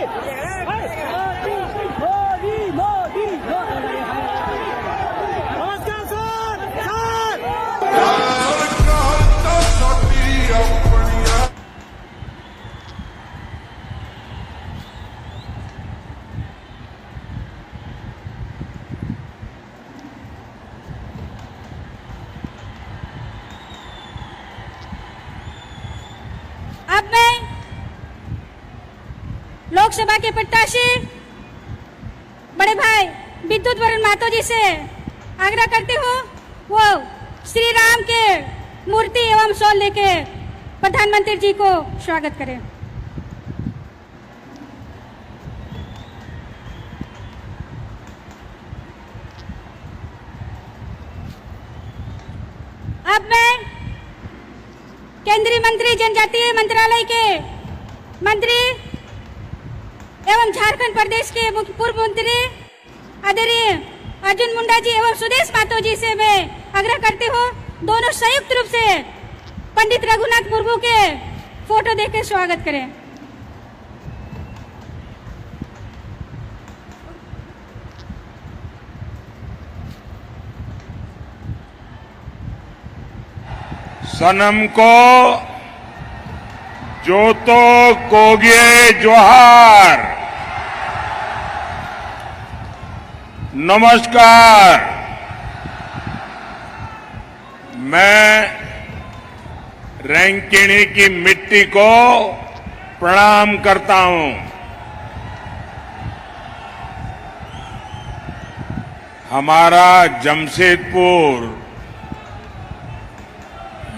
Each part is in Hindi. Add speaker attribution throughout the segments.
Speaker 1: अब मैं लोकसभा के प्रत्याशी बड़े भाई विद्युत वरुण महतो जी से आग्रह करती हूँ वो श्री राम के मूर्ति एवं शॉल लेके प्रधानमंत्री जी को स्वागत करें। अब मैं केंद्रीय मंत्री जनजातीय मंत्रालय के मंत्री एवं झारखंड प्रदेश के पूर्व मंत्री आदरणीय अर्जुन मुंडा जी एवं सुदेश महतो जी से मैं आग्रह करती हूँ दोनों संयुक्त रूप से पंडित रघुनाथ मुर्मू के फोटो देकर स्वागत करें।
Speaker 2: सनम को जोतो कोगे जोहार। नमस्कार, मैं रैंकिणी की मिट्टी को प्रणाम करता हूं। हमारा जमशेदपुर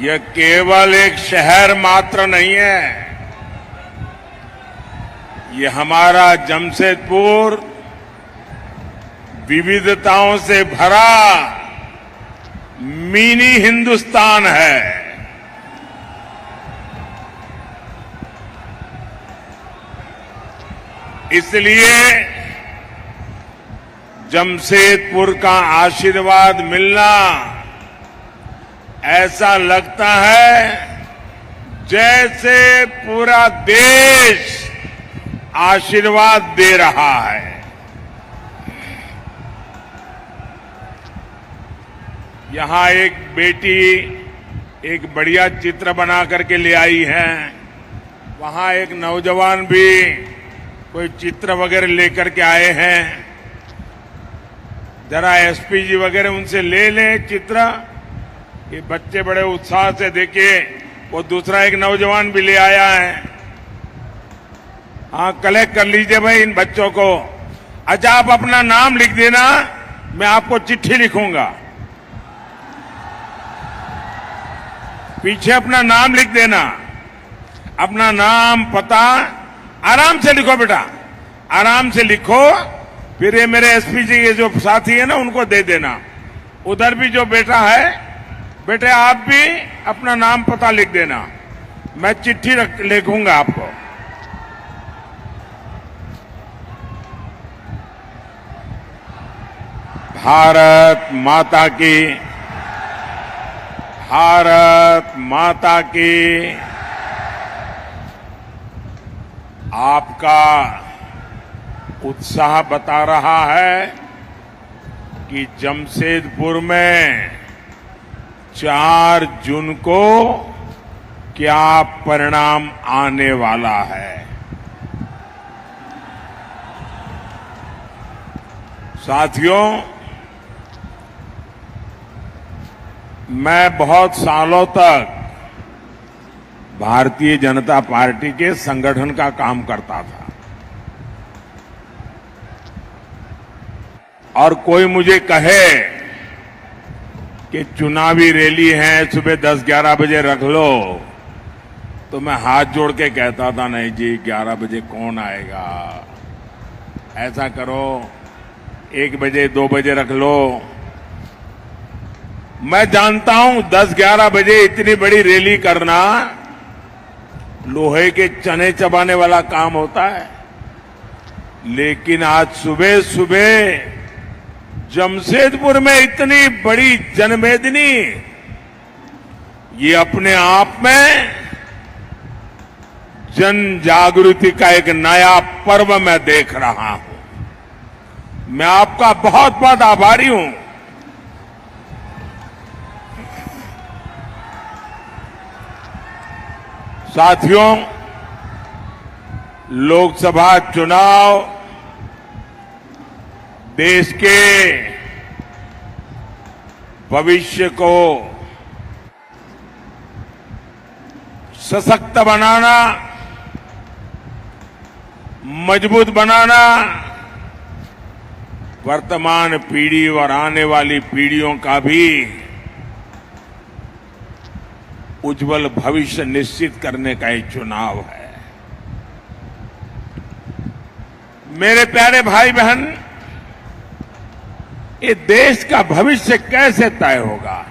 Speaker 2: यह केवल एक शहर मात्र नहीं है, ये हमारा जमशेदपुर विविधताओं से भरा मिनी हिंदुस्तान है। इसलिए जमशेदपुर का आशीर्वाद मिलना ऐसा लगता है जैसे पूरा देश आशीर्वाद दे रहा है। यहां एक बेटी एक बढ़िया चित्र बना करके ले आई है, वहां एक नौजवान भी कोई चित्र वगैरह लेकर के आए हैं। जरा एसपी जी वगैरह उनसे ले लें चित्र। ये बच्चे बड़े उत्साह से देखिए, वो दूसरा एक नौजवान भी ले आया है। हाँ, कलेक्ट कर लीजिए भाई इन बच्चों को। अच्छा, आप अपना नाम लिख देना, मैं आपको चिट्ठी लिखूंगा। पीछे अपना नाम लिख देना, अपना नाम पता आराम से लिखो बेटा, आराम से लिखो। फिर ये मेरे एसपी जी के जो साथी है ना, उनको दे देना। उधर भी जो बेटा है, बेटे आप भी अपना नाम पता लिख देना, मैं चिट्ठी लिखूंगा आपको। भारत माता की, भारत माता की। आपका उत्साह बता रहा है कि जमशेदपुर में 4 जून को क्या परिणाम आने वाला है। साथियों, मैं बहुत सालों तक भारतीय जनता पार्टी के संगठन का काम करता था और कोई मुझे कहे कि चुनावी रैली है, सुबह 10-11 बजे रख लो, तो मैं हाथ जोड़ के कहता था नहीं जी, 11 बजे कौन आएगा, ऐसा करो 1 बजे 2 बजे रख लो। मैं जानता हूं 10-11 बजे इतनी बड़ी रैली करना लोहे के चने चबाने वाला काम होता है, लेकिन आज सुबह सुबह जमशेदपुर में इतनी बड़ी जनमेदनी, ये अपने आप में जन जागृति का एक नया पर्व मैं देख रहा हूं। मैं आपका बहुत बहुत आभारी हूं। साथियों, लोकसभा चुनाव देश के भविष्य को सशक्त बनाना, मजबूत बनाना, वर्तमान पीढ़ी और आने वाली पीढ़ियों का भी उज्जवल भविष्य निश्चित करने का एक चुनाव है। मेरे प्यारे भाई बहन, ये देश का भविष्य कैसे तय होगा?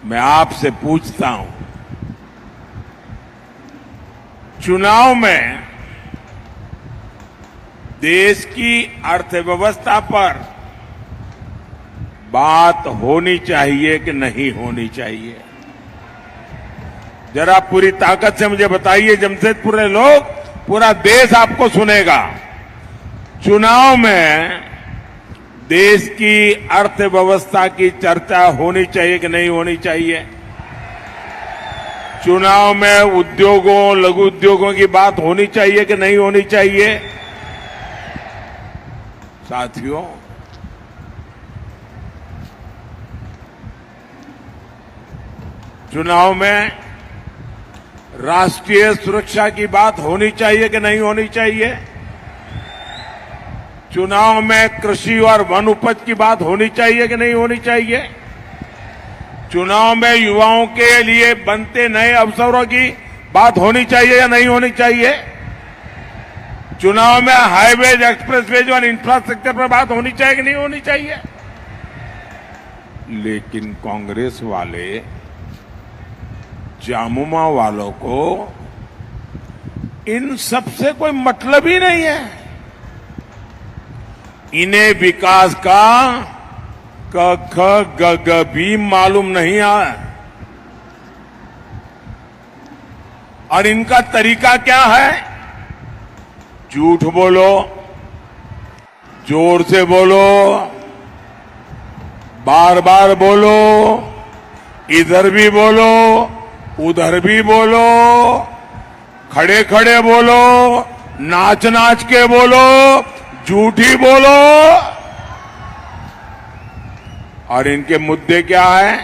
Speaker 2: मैं आपसे पूछता हूं। चुनाव में देश की अर्थव्यवस्था पर बात होनी चाहिए कि नहीं होनी चाहिए? जरा पूरी ताकत से मुझे बताइए। जमशेदपुर के लोग, पूरा देश आपको सुनेगा। चुनाव में देश की अर्थव्यवस्था की चर्चा होनी चाहिए कि नहीं होनी चाहिए? चुनाव में उद्योगों, लघु उद्योगों की बात होनी चाहिए कि नहीं होनी चाहिए? साथियों, चुनाव में राष्ट्रीय सुरक्षा की बात होनी चाहिए कि नहीं होनी चाहिए? चुनाव में कृषि और वन उपज की बात होनी चाहिए कि नहीं होनी चाहिए? चुनाव में युवाओं के लिए बनते नए अवसरों की बात होनी चाहिए या नहीं होनी चाहिए? चुनाव में हाईवेज, एक्सप्रेसवेज और इंफ्रास्ट्रक्चर पर बात होनी चाहिए कि नहीं होनी चाहिए? लेकिन कांग्रेस वाले, जामुमा वालों को इन सबसे कोई मतलब ही नहीं है। इन्हें विकास का क ख ग ग भी मालूम नहीं है। और इनका तरीका क्या है? झूठ बोलो, जोर से बोलो, बार बार बोलो, इधर भी बोलो, उधर भी बोलो, खड़े खड़े बोलो, नाच नाच के बोलो, झूठी बोलो। और इनके मुद्दे क्या है?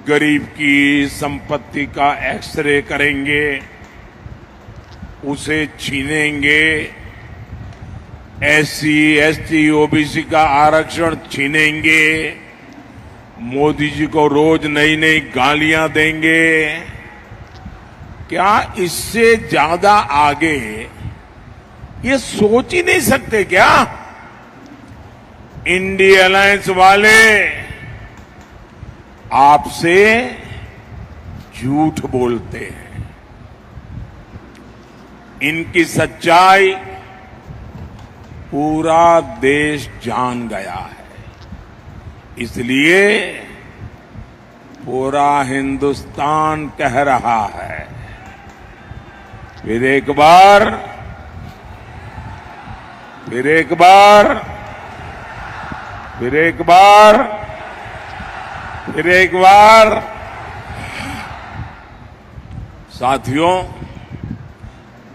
Speaker 2: गरीब की संपत्ति का एक्सरे करेंगे, उसे छीनेंगे, एससी, एसटी, ओबीसी का आरक्षण छीनेंगे, मोदी जी को रोज नई नई गालियां देंगे। क्या इससे ज्यादा आगे ये सोच ही नहीं सकते क्या? इंडिया अलायंस वाले आपसे झूठ बोलते हैं। इनकी सच्चाई पूरा देश जान गया है। इसलिए पूरा हिंदुस्तान कह रहा है, फिर एक बार, फिर एक बार, फिर एक बार, फिर एक बार। साथियों,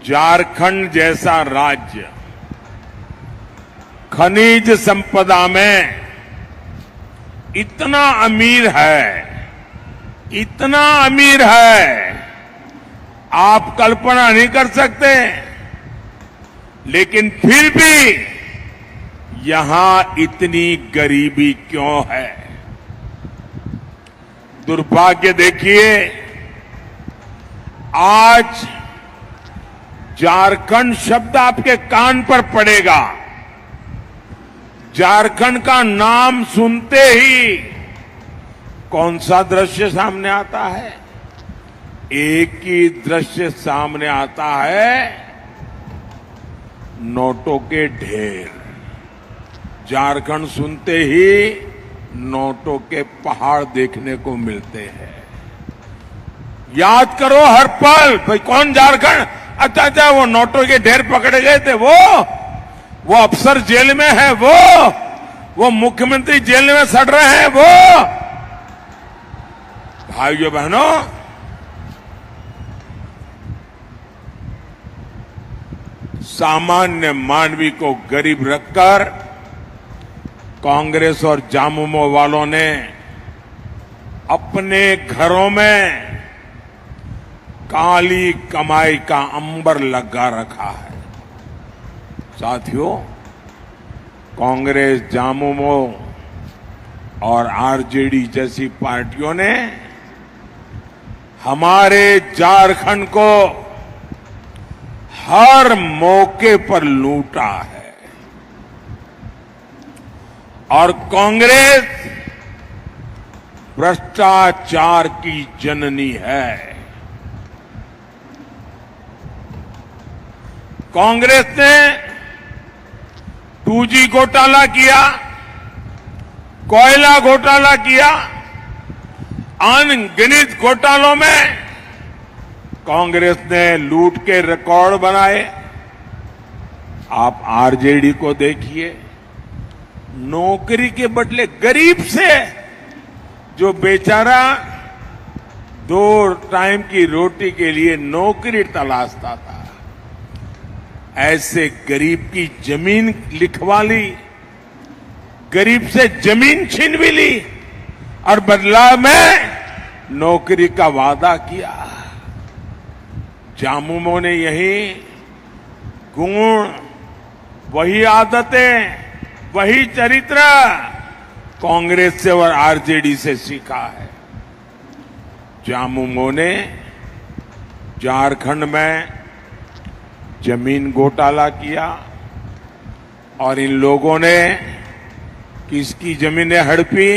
Speaker 2: झारखंड जैसा राज्य खनिज संपदा में इतना अमीर है, इतना अमीर है, आप कल्पना नहीं कर सकते। लेकिन फिर भी यहां इतनी गरीबी क्यों है? दुर्भाग्य देखिए, आज झारखंड शब्द आपके कान पर पड़ेगा, झारखंड का नाम सुनते ही कौन सा दृश्य सामने आता है? एक ही दृश्य सामने आता है, नोटों के ढेर। झारखंड सुनते ही नोटों के पहाड़ देखने को मिलते हैं। याद करो हर पल भाई कौन झारखंड, अच्छा वो नोटों के ढेर पकड़े गए थे, वो अफसर जेल में है, वो मुख्यमंत्री जेल में सड़ रहे हैं, वो भाइयों बहनों, सामान्य मानवी को गरीब रखकर कांग्रेस और झामुमो वालों ने अपने घरों में काली कमाई का अंबर लगा रखा है। साथियों, कांग्रेस, झामुमो और आरजेडी जैसी पार्टियों ने हमारे झारखंड को हर मौके पर लूटा है और कांग्रेस भ्रष्टाचार की जननी है। कांग्रेस ने 2G घोटाला किया, कोयला घोटाला किया, अनगिनत घोटालों में कांग्रेस ने लूट के रिकॉर्ड बनाए। आप आरजेडी को देखिए, नौकरी के बदले गरीब से जो बेचारा 2 टाइम की रोटी के लिए नौकरी तलाशता था, ऐसे गरीब की जमीन लिखवा ली, गरीब से जमीन छीन भी ली और बदलाव में नौकरी का वादा किया। झामुमो ने यही गुण, वही आदतें, वही चरित्र कांग्रेस से और आरजेडी से सीखा है। झामुमो ने झारखंड में जमीन घोटाला किया और इन लोगों ने किसकी जमीनें हड़पी?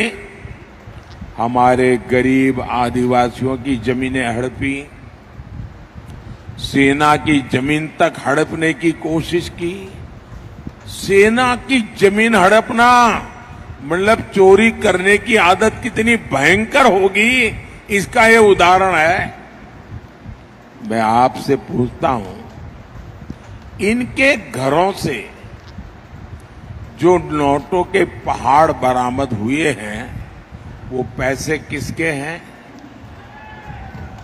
Speaker 2: हमारे गरीब आदिवासियों की जमीनें हड़पी, सेना की जमीन तक हड़पने की कोशिश की। सेना की जमीन हड़पना मतलब चोरी करने की आदत कितनी भयंकर होगी, इसका ये उदाहरण है। मैं आपसे पूछता हूं, इनके घरों से जो नोटों के पहाड़ बरामद हुए हैं, वो पैसे किसके हैं?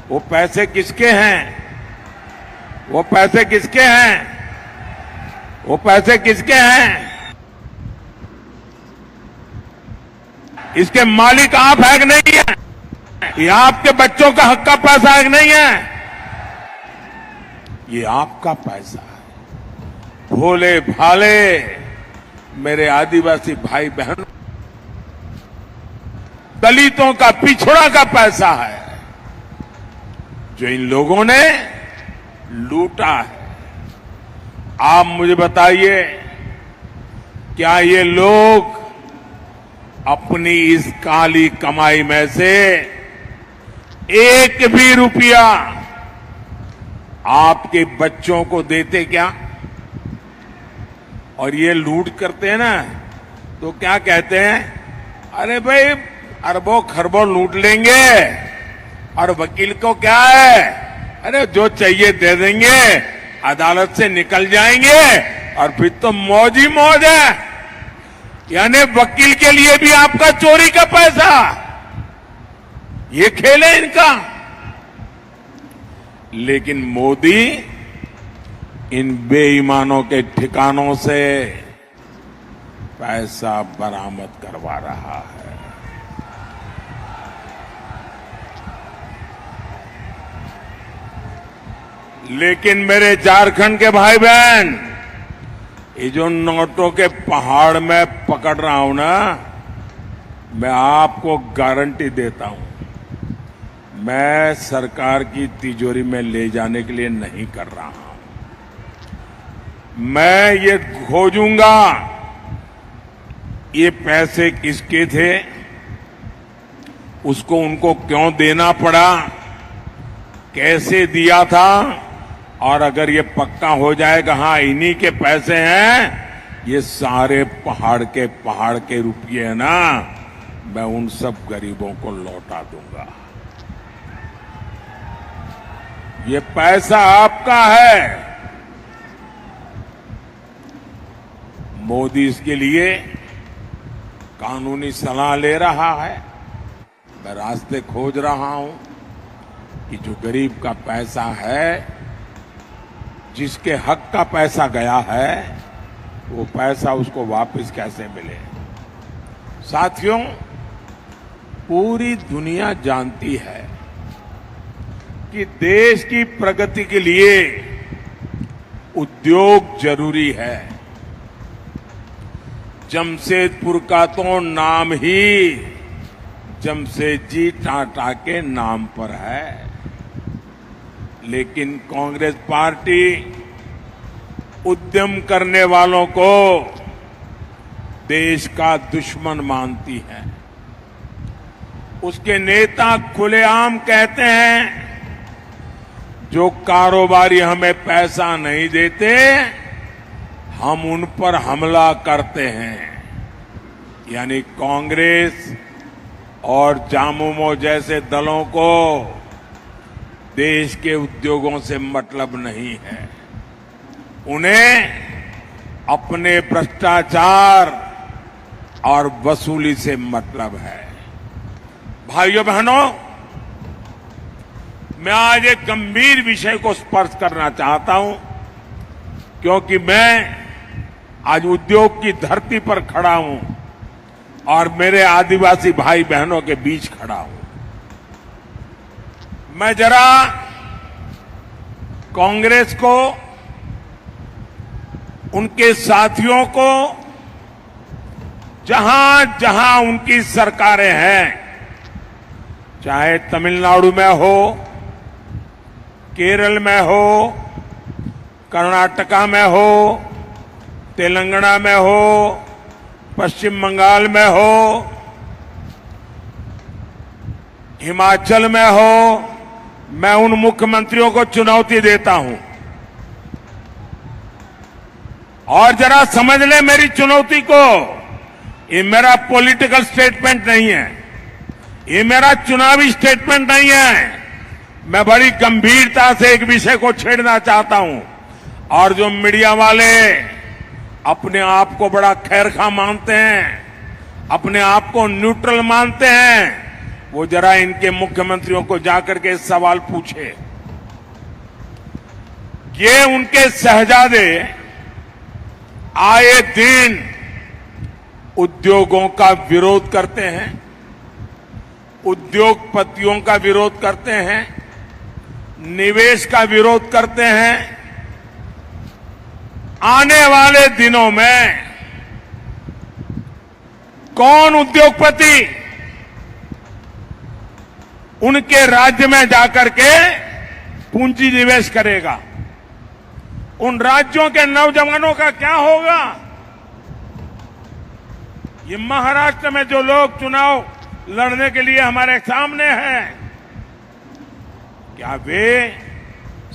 Speaker 2: वो पैसे किसके हैं? वो पैसे किसके हैं? वो पैसे किसके हैं? इसके मालिक आप है कि नहीं है? ये आपके बच्चों का हक का पैसा है कि नहीं है? ये आपका पैसा है। भोले भाले मेरे आदिवासी भाई बहनों, दलितों का, पिछड़ा का पैसा है जो इन लोगों ने लूटा है। आप मुझे बताइए, क्या ये लोग अपनी इस काली कमाई में से एक भी रुपया आपके बच्चों को देते क्या? और ये लूट करते हैं ना, तो क्या कहते हैं? अरे भाई अरबों खरबों लूट लेंगे और वकील को क्या है, अरे जो चाहिए दे देंगे, अदालत से निकल जाएंगे और फिर तो मौज ही मौज है। यानी वकील के लिए भी आपका चोरी का पैसा, ये खेल है इनका। लेकिन मोदी इन बेईमानों के ठिकानों से पैसा बरामद करवा रहा है। लेकिन मेरे झारखंड के भाई बहन, ये जो नोटों के पहाड़ में पकड़ रहा हूं ना, मैं आपको गारंटी देता हूं, मैं सरकार की तिजोरी में ले जाने के लिए नहीं कर रहा हूं। मैं ये खोजूंगा ये पैसे किसके थे, उसको उनको क्यों देना पड़ा, कैसे दिया था, और अगर ये पक्का हो जाएगा हाँ इन्हीं के पैसे हैं, ये सारे पहाड़ के रुपये है ना, मैं उन सब गरीबों को लौटा दूंगा। ये पैसा आपका है। मोदी इसके लिए कानूनी सलाह ले रहा है। मैं रास्ते खोज रहा हूं कि जो गरीब का पैसा है, जिसके हक का पैसा गया है, वो पैसा उसको वापस कैसे मिले। साथियों, पूरी दुनिया जानती है कि देश की प्रगति के लिए उद्योग जरूरी है। जमशेदपुर का तो नाम ही जमशेदजी टाटा के नाम पर है, लेकिन कांग्रेस पार्टी उद्यम करने वालों को देश का दुश्मन मानती है। उसके नेता खुलेआम कहते हैं, जो कारोबारी हमें पैसा नहीं देते, हम उन पर हमला करते हैं। यानी कांग्रेस और जामुमो जैसे दलों को देश के उद्योगों से मतलब नहीं है। उन्हें अपने भ्रष्टाचार और वसूली से मतलब है। भाइयों बहनों, मैं आज एक गंभीर विषय को स्पर्श करना चाहता हूं, क्योंकि मैं आज उद्योग की धरती पर खड़ा हूं और मेरे आदिवासी भाई बहनों के बीच खड़ा हूं। मैं जरा कांग्रेस को, उनके साथियों को, जहां जहां उनकी सरकारें हैं, चाहे तमिलनाडु में हो, केरल में हो, कर्नाटका में हो, तेलंगाना में हो, पश्चिम बंगाल में हो, हिमाचल में हो, मैं उन मुख्यमंत्रियों को चुनौती देता हूं और जरा समझ ले मेरी चुनौती को। ये मेरा पॉलिटिकल स्टेटमेंट नहीं है, ये मेरा चुनावी स्टेटमेंट नहीं है। मैं बड़ी गंभीरता से एक विषय को छेड़ना चाहता हूं और जो मीडिया वाले अपने आप को बड़ा खैरखा मानते हैं, अपने आप को न्यूट्रल मानते हैं, वो जरा इनके मुख्यमंत्रियों को जाकर के सवाल पूछे। ये उनके शहजादे आए दिन उद्योगों का विरोध करते हैं, उद्योगपतियों का विरोध करते हैं, निवेश का विरोध करते हैं। आने वाले दिनों में कौन उद्योगपति उनके राज्य में जाकर के पूंजी निवेश करेगा? उन राज्यों के नौजवानों का क्या होगा? ये महाराष्ट्र में जो लोग चुनाव लड़ने के लिए हमारे सामने हैं, क्या वे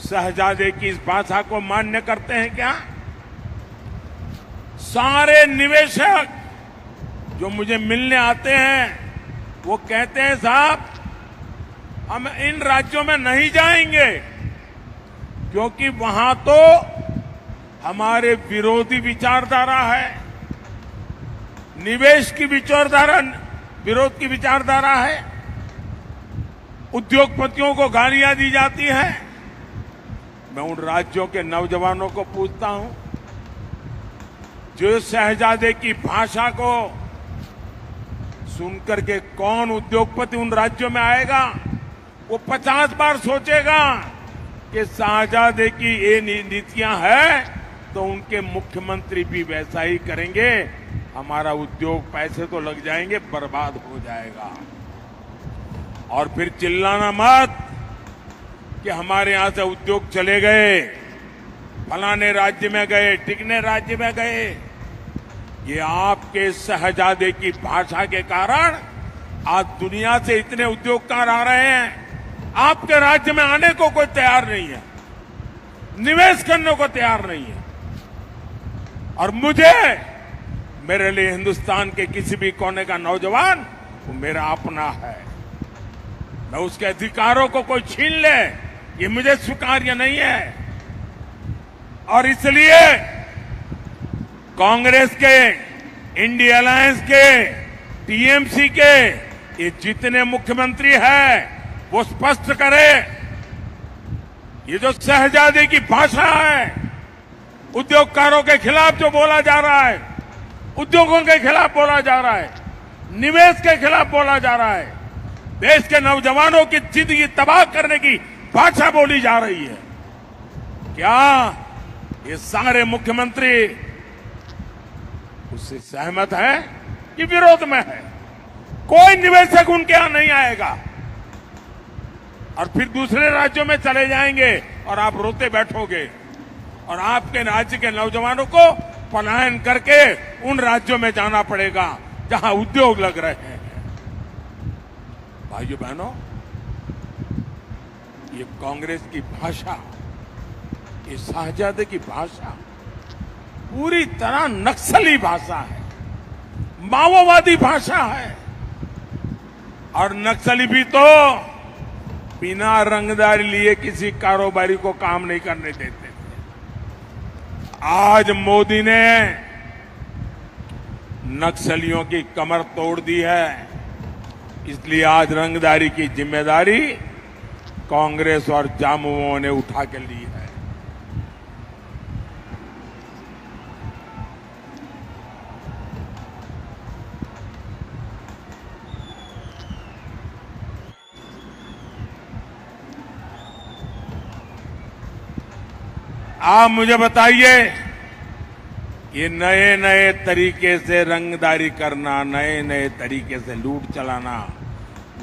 Speaker 2: शहजादे की इस भाषा को मान्य करते हैं क्या? सारे निवेशक जो मुझे मिलने आते हैं, वो कहते हैं साहब हम इन राज्यों में नहीं जाएंगे, क्योंकि वहां तो हमारे विरोधी विचारधारा है, निवेश की विचारधारा, विरोध की विचारधारा है, उद्योगपतियों को गालियां दी जाती है। मैं उन राज्यों के नौजवानों को पूछता हूं, जो शहजादे की भाषा को सुनकर के कौन उद्योगपति उन राज्यों में आएगा? वो 50 बार सोचेगा कि शहजादे की ये नीतियां हैं तो उनके मुख्यमंत्री भी वैसा ही करेंगे, हमारा उद्योग पैसे तो लग जाएंगे, बर्बाद हो जाएगा। और फिर चिल्लाना मत कि हमारे यहां से उद्योग चले गए, फलाने राज्य में गए, टिकने राज्य में गए। ये आपके शहजादे की भाषा के कारण आज दुनिया से इतने उद्योगकार आ रहे हैं, आपके राज्य में आने को कोई तैयार नहीं है, निवेश करने को तैयार नहीं है। और मुझे, मेरे लिए हिंदुस्तान के किसी भी कोने का नौजवान वो मेरा अपना है। मैं उसके अधिकारों को कोई छीन ले, ये मुझे स्वीकार्य नहीं है। और इसलिए कांग्रेस के, इंडिया अलायंस के, टीएमसी के ये जितने मुख्यमंत्री हैं वो स्पष्ट करे, ये जो शहजादे की भाषा है, उद्योगकारों के खिलाफ जो बोला जा रहा है, उद्योगों के खिलाफ बोला जा रहा है, निवेश के खिलाफ बोला जा रहा है, देश के नौजवानों की जिंदगी तबाह करने की भाषा बोली जा रही है, क्या ये सारे मुख्यमंत्री उससे सहमत है कि विरोध में है? कोई निवेशक उनके यहां नहीं आएगा और फिर दूसरे राज्यों में चले जाएंगे और आप रोते बैठोगे और आपके राज्य के नौजवानों को पलायन करके उन राज्यों में जाना पड़ेगा जहां उद्योग लग रहे हैं। भाइयों बहनों, ये कांग्रेस की भाषा, ये शहजादे की भाषा पूरी तरह नक्सली भाषा है, माओवादी भाषा है। और नक्सली भी तो बिना रंगदारी लिए किसी कारोबारी को काम नहीं करने देते थे। आज मोदी ने नक्सलियों की कमर तोड़ दी है, इसलिए आज रंगदारी की जिम्मेदारी कांग्रेस और जामुओं ने उठा के ली है। आप मुझे बताइए, ये नए नए तरीके से रंगदारी करना, नए नए तरीके से लूट चलाना,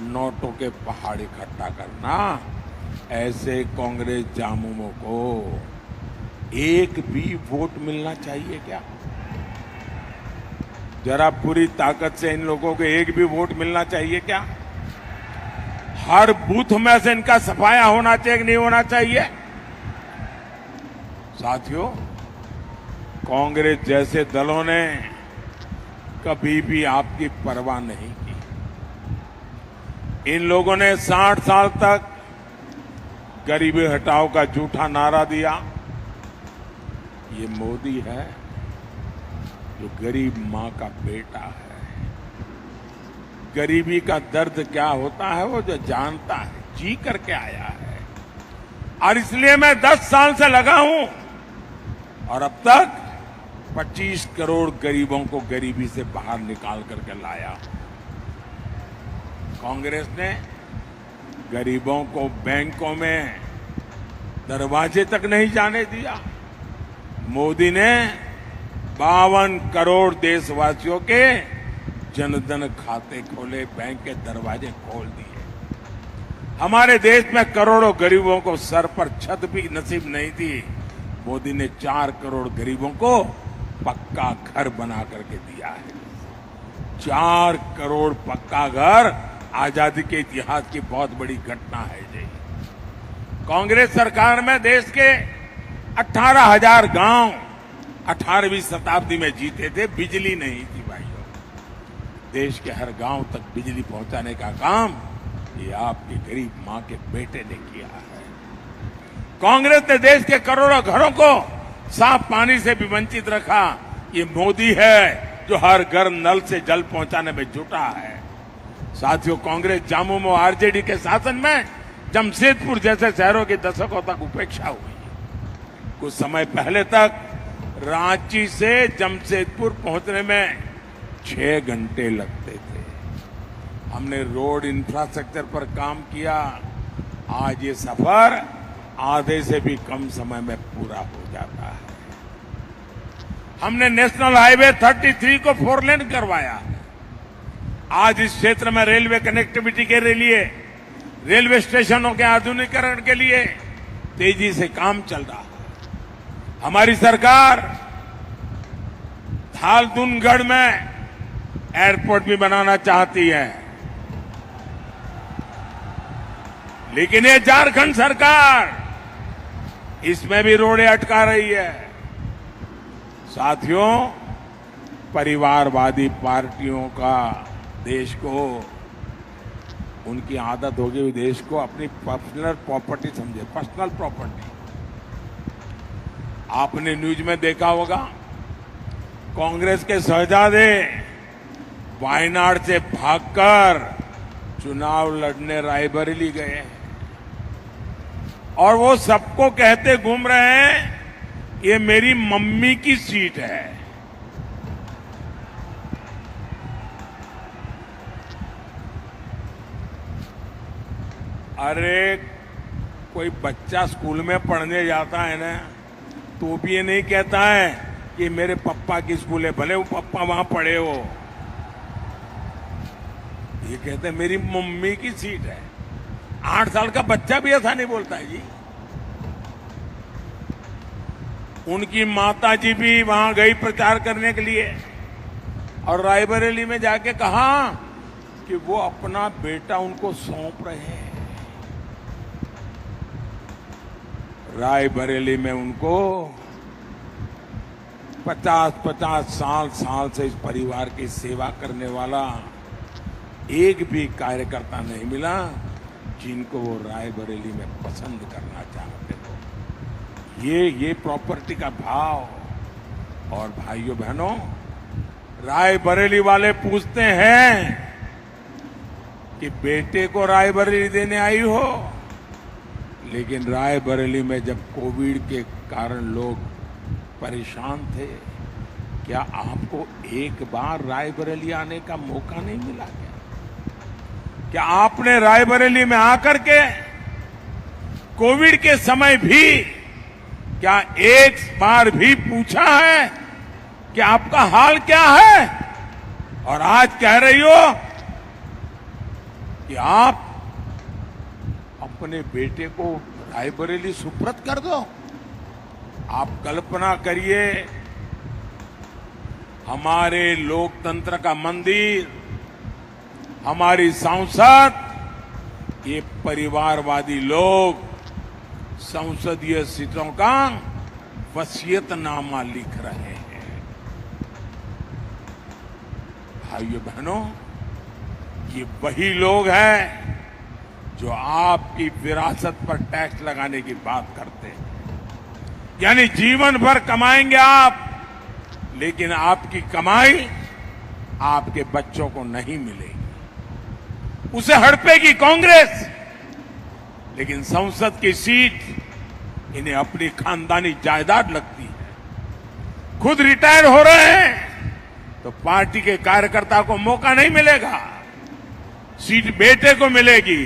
Speaker 2: नोटों के पहाड़ इकट्ठा करना, ऐसे कांग्रेस जामुनों को एक भी वोट मिलना चाहिए क्या? जरा पूरी ताकत से इन लोगों को एक भी वोट मिलना चाहिए क्या? हर बूथ में से इनका सफाया होना चाहिए कि नहीं होना चाहिए? साथियों, कांग्रेस जैसे दलों ने कभी भी आपकी परवाह नहीं की। इन लोगों ने 60 साल तक गरीबी हटाओ का झूठा नारा दिया। ये मोदी है जो गरीब मां का बेटा है। गरीबी का दर्द क्या होता है वो जो जानता है, जी करके आया है। और इसलिए मैं 10 साल से लगा हूं और अब तक 25 करोड़ गरीबों को गरीबी से बाहर निकाल करके लाया। कांग्रेस ने गरीबों को बैंकों में दरवाजे तक नहीं जाने दिया। मोदी ने 52 करोड़ देशवासियों के जनधन खाते खोले, बैंक के दरवाजे खोल दिए। हमारे देश में करोड़ों गरीबों को सर पर छत भी नसीब नहीं थी। मोदी ने 4 करोड़ गरीबों को पक्का घर बना करके दिया है। 4 करोड़ पक्का घर आजादी के इतिहास की बहुत बड़ी घटना है जी। कांग्रेस सरकार में देश के 18,000 गांव 18वीं शताब्दी में जीते थे, बिजली नहीं थी भाइयों। देश के हर गांव तक बिजली पहुंचाने का काम ये आपकी गरीब मां के बेटे ने किया है। कांग्रेस ने देश के करोड़ों घरों को साफ पानी से भी वंचित रखा। ये मोदी है जो हर घर नल से जल पहुंचाने में जुटा है। साथियों, कांग्रेस जामुमो आरजेडी के शासन में जमशेदपुर जैसे शहरों की दशकों तक उपेक्षा हुई। कुछ समय पहले तक रांची से जमशेदपुर पहुंचने में 6 घंटे लगते थे। हमने रोड इंफ्रास्ट्रक्चर पर काम किया। आज ये सफर आधे से भी कम समय में पूरा हो जाता है। हमने नेशनल हाईवे 33 को 4 लेन करवाया है। आज इस क्षेत्र में रेलवे कनेक्टिविटी के लिए, रेलवे स्टेशनों के आधुनिकीकरण के लिए तेजी से काम चल रहा है। हमारी सरकार थालदुनगढ़ में एयरपोर्ट भी बनाना चाहती है, लेकिन ये झारखंड सरकार इसमें भी रोड़े अटका रही है। साथियों, परिवारवादी पार्टियों का देश को उनकी आदत होगी हुई देश को अपनी पर्सनल प्रॉपर्टी समझे, पर्सनल प्रॉपर्टी। आपने न्यूज में देखा होगा, कांग्रेस के शहजादे वायनाड से भागकर चुनाव लड़ने रायबरेली गए और वो सबको कहते घूम रहे हैं ये मेरी मम्मी की सीट है। अरे कोई बच्चा स्कूल में पढ़ने जाता है ना, तो भी ये नहीं कहता है कि मेरे पापा की स्कूल है, भले वो पापा वहां पढ़े हो, ये कहते हैं मेरी मम्मी की सीट है। 8 साल का बच्चा भी ऐसा नहीं बोलता है जी। उनकी माता जी भी वहां गई प्रचार करने के लिए और रायबरेली में जाके कहा कि वो अपना बेटा उनको सौंप रहे हैं। रायबरेली में उनको 50-50 साल से इस परिवार की सेवा करने वाला एक भी कार्यकर्ता नहीं मिला जिनको वो रायबरेली में पसंद करना चाहते हो। ये प्रॉपर्टी का भाव। और भाइयों बहनों, रायबरेली वाले पूछते हैं कि बेटे को रायबरेली देने आई हो, लेकिन रायबरेली में जब कोविड के कारण लोग परेशान थे, क्या आपको एक बार रायबरेली आने का मौका नहीं मिला क्या? क्या आपने रायबरेली में आकर के कोविड के समय भी क्या एक बार भी पूछा है कि आपका हाल क्या है? और आज कह रही हो कि आप अपने बेटे को रायबरेली सुपुर्द कर दो। आप कल्पना करिए, हमारे लोकतंत्र का मंदिर, हमारी सांसद, ये परिवारवादी लोग संसदीय सीटों का वसीयतनामा लिख रहे हैं। भाइयों बहनों, ये वही लोग हैं जो आपकी विरासत पर टैक्स लगाने की बात करते हैं। यानी जीवन भर कमाएंगे आप, लेकिन आपकी कमाई आपके बच्चों को नहीं मिलेगी। उसे हड़पेगी कांग्रेस, लेकिन संसद की सीट इन्हें अपनी खानदानी जायदाद लगती है। खुद रिटायर हो रहे हैं तो पार्टी के कार्यकर्ता को मौका नहीं मिलेगा, सीट बेटे को मिलेगी।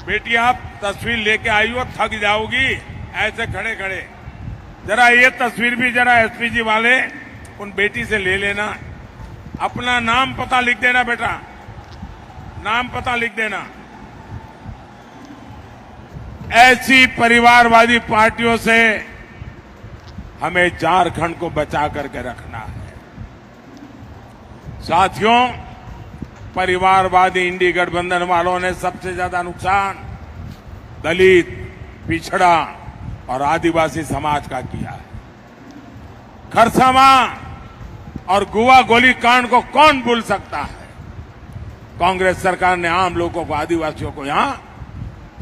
Speaker 2: बेटी आप तस्वीर लेके आई हो, थक जाओगी ऐसे खड़े खड़े। जरा ये तस्वीर भी जरा एसपीजी वाले उन बेटी से ले लेना। अपना नाम पता लिख देना बेटा, नाम पता लिख देना। ऐसी परिवारवादी पार्टियों से हमें झारखंड को बचा करके रखना है। साथियों, परिवारवादी इंडी गठबंधन वालों ने सबसे ज्यादा नुकसान दलित, पिछड़ा और आदिवासी समाज का किया है। खरसावां और गुआ गोली कांड को कौन भूल सकता है? कांग्रेस सरकार ने आम लोगों को, आदिवासियों को यहां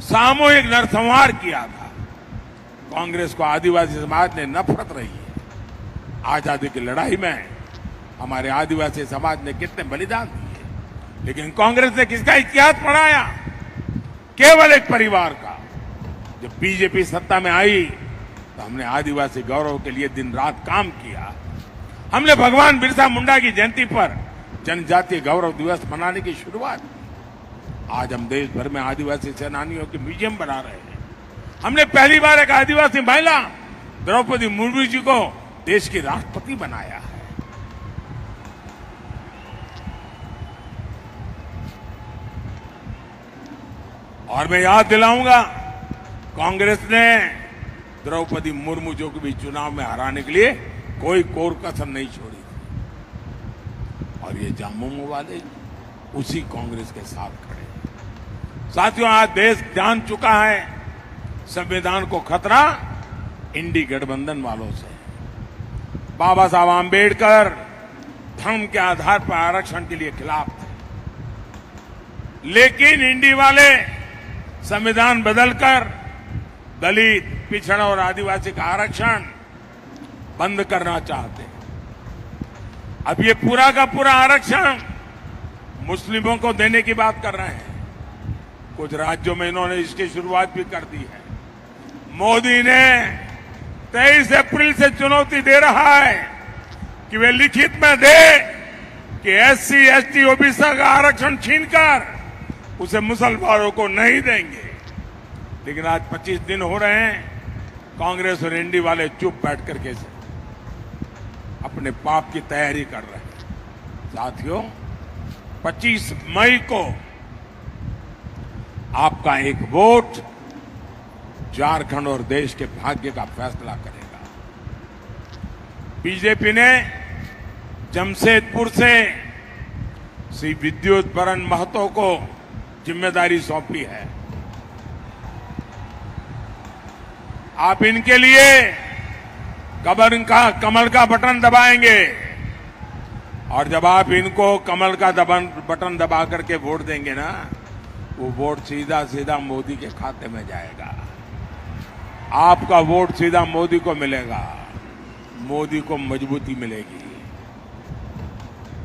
Speaker 2: सामूहिक नरसंहार किया था। कांग्रेस को आदिवासी समाज ने नफरत रही है। आजादी की लड़ाई में हमारे आदिवासी समाज ने कितने बलिदान दिए, लेकिन कांग्रेस ने किसका इतिहास पढ़ाया? केवल एक परिवार का। जब बीजेपी सत्ता में आई तो हमने आदिवासी गौरव के लिए दिन रात काम किया। हमने भगवान बिरसा मुंडा की जयंती पर जनजातीय गौरव दिवस मनाने की शुरुआत की। आज हम देश भर में आदिवासी सेनानियों के म्यूजियम बना रहे हैं। हमने पहली बार एक आदिवासी महिला द्रौपदी मुर्मू जी को देश की राष्ट्रपति बनाया है। और मैं याद दिलाऊंगा, कांग्रेस ने द्रौपदी मुर्मू जी को भी चुनाव में हराने के लिए कोई कोर कसर नहीं छोड़ी थी। और ये झामुमो वाले उसी कांग्रेस के साथ खड़े हैं। साथियों, आज देश जान चुका है संविधान को खतरा इंडी गठबंधन वालों से। बाबा साहब आंबेडकर धर्म के आधार पर आरक्षण के लिए खिलाफ थे। लेकिन इंडी वाले संविधान बदलकर दलित, पिछड़ा और आदिवासी का आरक्षण बंद करना चाहते हैं। अब ये पूरा का पूरा आरक्षण मुस्लिमों को देने की बात कर रहे हैं। कुछ राज्यों में इन्होंने इसकी शुरुआत भी कर दी है। मोदी ने 23 अप्रैल से चुनौती दे रहा है कि वे लिखित में दे कि एससी, एसटी, ओबीसी का आरक्षण छीनकर उसे मुसलमानों को नहीं देंगे। लेकिन आज 25 दिन हो रहे हैं, कांग्रेस और इंडी वाले चुप बैठ करके अपने पाप की तैयारी कर रहे हैं। साथियों, 25 मई को आपका एक वोट झारखंड और देश के भाग्य का फैसला करेगा। बीजेपी ने जमशेदपुर से श्री विद्युत बरन महतो को जिम्मेदारी सौंपी है। आप इनके लिए कमल का बटन दबाएंगे और जब आप इनको कमल का बटन दबा करके वोट देंगे ना, वो वोट सीधा सीधा मोदी के खाते में जाएगा। आपका वोट सीधा मोदी को मिलेगा, मोदी को मजबूती मिलेगी।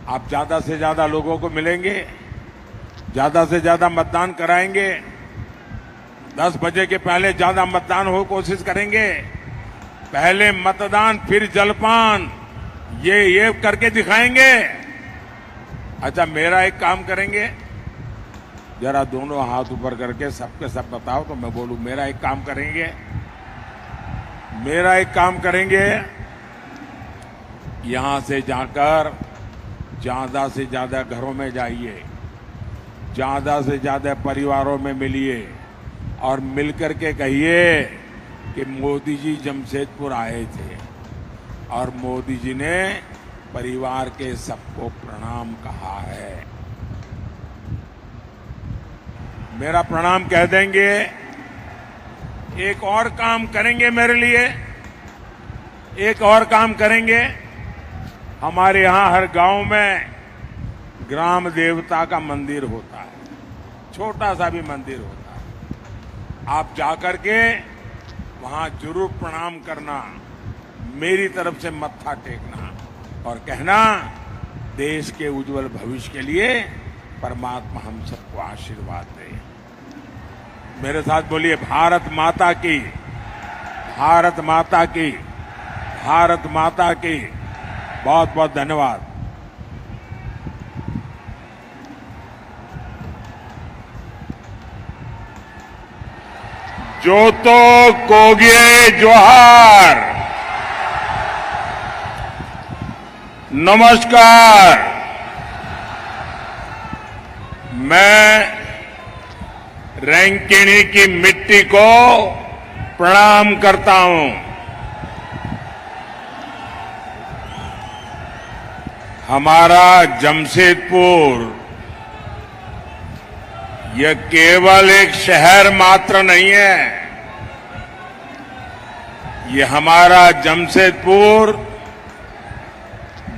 Speaker 2: आप ज्यादा से ज्यादा लोगों को मिलेंगे, ज्यादा से ज्यादा मतदान कराएंगे, 10 बजे के पहले ज्यादा मतदान हो कोशिश करेंगे। पहले मतदान फिर जलपान, ये करके दिखाएंगे। अच्छा, मेरा एक काम करेंगे, जरा दोनों हाथ ऊपर करके सबके सब बताओ तो मैं बोलूं। मेरा एक काम करेंगे, यहां से जाकर ज्यादा से ज्यादा घरों में जाइए, ज्यादा से ज्यादा परिवारों में मिलिए और मिलकर के कहिए कि मोदी जी जमशेदपुर आए थे और मोदी जी ने परिवार के सबको प्रणाम कहा है। मेरा प्रणाम कह देंगे। एक और काम करेंगे मेरे लिए, एक और काम करेंगे। हमारे यहां हर गांव में ग्राम देवता का मंदिर होता है, छोटा सा भी मंदिर होता है। आप जाकर के वहां जरूर प्रणाम करना, मेरी तरफ से मत्था टेकना और कहना, देश के उज्जवल भविष्य के लिए परमात्मा हम सबको आशीर्वाद दे। मेरे साथ बोलिए, भारत माता की, भारत माता की, भारत माता की। बहुत बहुत धन्यवाद। जोतो कोगे जोहार। नमस्कार। मैं रैंकिणी की मिट्टी को प्रणाम करता हूं। हमारा जमशेदपुर यह केवल एक शहर मात्र नहीं है, ये हमारा जमशेदपुर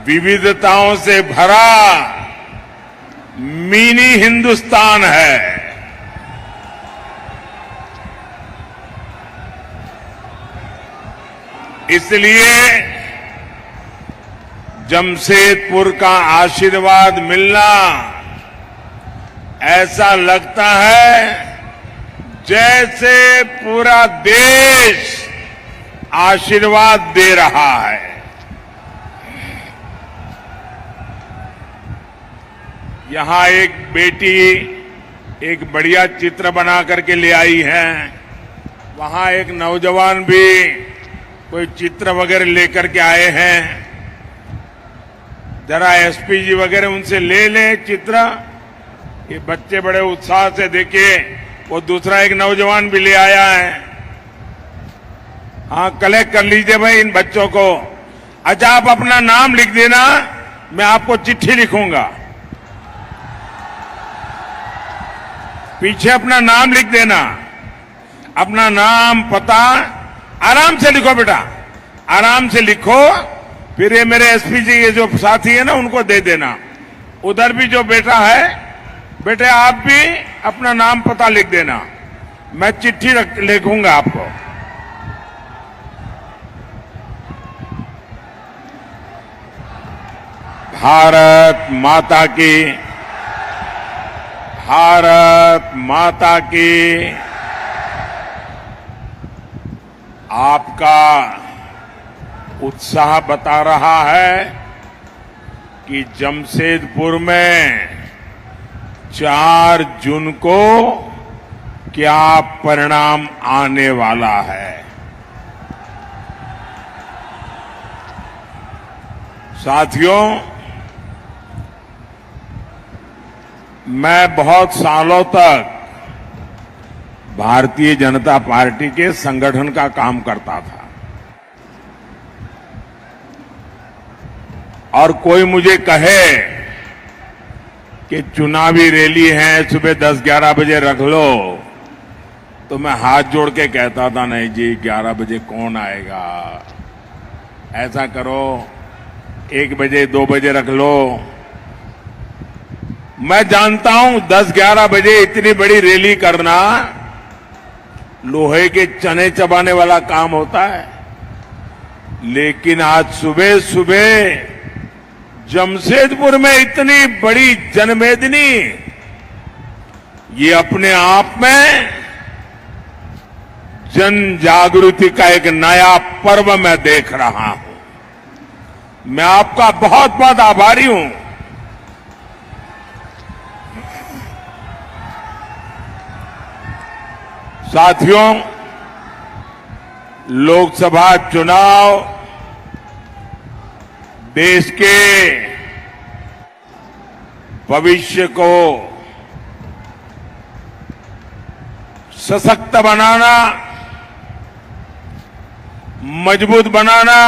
Speaker 2: विविधताओं से भरा मिनी हिंदुस्तान है। इसलिए जमशेदपुर का आशीर्वाद मिलना ऐसा लगता है जैसे पूरा देश आशीर्वाद दे रहा है। यहां एक बेटी एक बढ़िया चित्र बना करके ले आई है, वहां एक नौजवान भी कोई चित्र वगैरह लेकर के आए हैं। जरा एसपी जी वगैरह उनसे ले लें चित्र। ये बच्चे बड़े उत्साह से देखिए, वो दूसरा एक नौजवान भी ले आया है। हाँ, कलेक्ट कर लीजिए भाई इन बच्चों को। अच्छा, आप अपना नाम लिख देना, मैं आपको चिट्ठी लिखूंगा। पीछे अपना नाम लिख देना, अपना नाम पता आराम से लिखो बेटा, आराम से लिखो। फिर ये मेरे एसपी जी, ये जो साथी है ना, उनको दे देना। उधर भी जो बेटा है बेटे आप भी अपना नाम पता लिख देना, मैं चिट्ठी लिखूंगा आपको। भारत माता की, भारत माता की। आपका उत्साह बता रहा है कि जमशेदपुर में 4 जून को क्या परिणाम आने वाला है। साथियों, मैं बहुत सालों तक भारतीय जनता पार्टी के संगठन का काम करता था और कोई मुझे कहे कि चुनावी रैली है सुबह 10-11 बजे रख लो, तो मैं हाथ जोड़ के कहता था नहीं जी 11 बजे कौन आएगा, ऐसा करो 1 बजे 2 बजे रख लो। मैं जानता हूं 10-11 बजे इतनी बड़ी रैली करना लोहे के चने चबाने वाला काम होता है, लेकिन आज सुबह सुबह जमशेदपुर में इतनी बड़ी जनमेदनी, ये अपने आप में जन जागृति का एक नया पर्व मैं देख रहा हूं। मैं आपका बहुत बहुत आभारी हूं। साथियों, लोकसभा चुनाव देश के भविष्य को सशक्त बनाना, मजबूत बनाना,